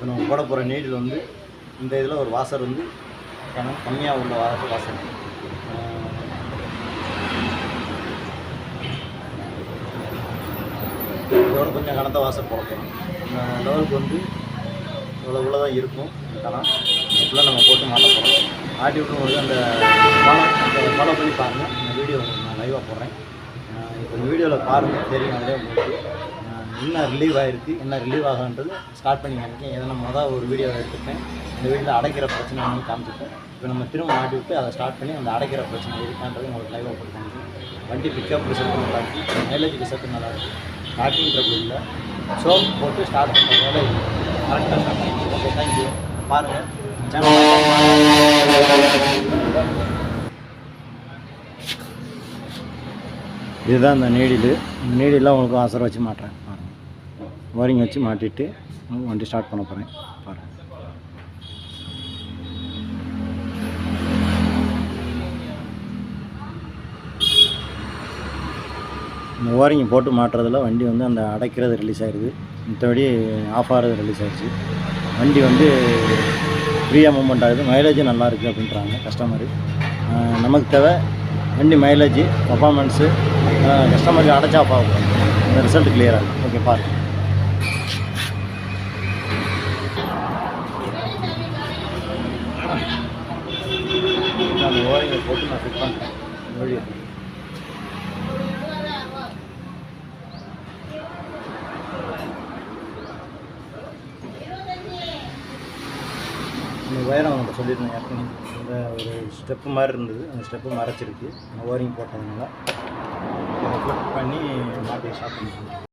இப்போ நம்ம போட போகிற நீடில் வந்து இந்த இதில் ஒரு வாசர் வந்து கம்மியாக உள்ள வாசர் இதோட கொஞ்சம் கனத்த வாசல் போட போகிறோம். இந்த லெவலுக்கு வந்து இவ்வளோ தான் இருக்கும் கணம். இப்படிலாம் நம்ம போட்டு மாட்ட போகிறோம். ஆட்டி விட்டும்போது அந்த ஃபாலோ பண்ணி பாருங்கள். இந்த வீடியோ நான் லைவாக போடுறேன். இப்போ இந்த வீடியோவில் பாருங்கள் தெரியும். அதிலே உங்களுக்கு என்ன ரிலீவ் ஆகிருக்கு, என்ன ரிலீவ் ஆகுன்றது ஸ்டார்ட் பண்ணி நினைக்கிறேன். ஏன்னா மொதல் ஒரு வீடியோ எடுத்துப்பேன். இந்த வீடியோவில் அடைக்கிற பிரச்சனை வந்து காமிச்சிப்பேன். இப்போ நம்ம திரும்ப ஆட்டி விட்டு அதை ஸ்டார்ட் பண்ணி அந்த அடைக்கிற பிரச்சனை இருக்கான்றது உங்களுக்கு லைவாக போட்டு காமிக்கிறேன். வண்டி பிக்கப் ரிசல்ட் நல்லாயிருக்கு, மைலேஜ் ரிசல்ட் நல்லாயிருக்கு. ஸ்டார்டிங் ட்ரபிள் இல்லை. சோப் போட்டு ஸ்டார்ட் பண்ணுற வேலை கரெக்டாக ஸ்டார்ட் பண்ணி ஓகே. தேங்க்யூ. பாருங்கள் சேனல். இதுதான் இந்த நீடிலாம் உங்களுக்கு ஆசரை வச்சு மாட்டுறேன். பாருங்கள், ஓரிங் வச்சு மாட்டிட்டு வண்டி ஸ்டார்ட் பண்ண போகிறேன். பாருங்கள். இந்த ஓரிங்கை போட்டு மாட்டுறதுல வண்டி வந்து அந்த அடைக்கிறது ரிலீஸ் ஆகிடுது, மற்றபடி ஆஃப் ஆகிறது ரிலீஸ் ஆகிடுச்சு. வண்டி வந்து ஃப்ரீயாக மூவ்மெண்ட் ஆகுது, மைலேஜும் நல்லாயிருக்கு அப்படின்றாங்க கஸ்டமரு. நமக்கு தேவை வண்டி மைலேஜு, பர்ஃபார்மன்ஸு, கஸ்டமருக்கு அடைச்சா ஆஃப் ஆகும். இந்த ரிசல்ட் கிளியர் ஆகும். ஓகே பாருங்கள். அந்த ஓரிங்கை போட்டு நான் ஃபிட் பண்ணுறேன். வீடியோ இந்த உயரம் அவங்கள்ட்ட சொல்லியிருந்தேன் ஏற்கனவே. இந்த ஒரு ஸ்டெப்பு மாதிரி இருந்தது, அந்த ஸ்டெப்பு மறைச்சிருக்கு. ஓரிங் போட்டதுனால அதை ஃபிட் பண்ணி மாட்டி ஸ்டார்ட் பண்ணிக்கலாம்.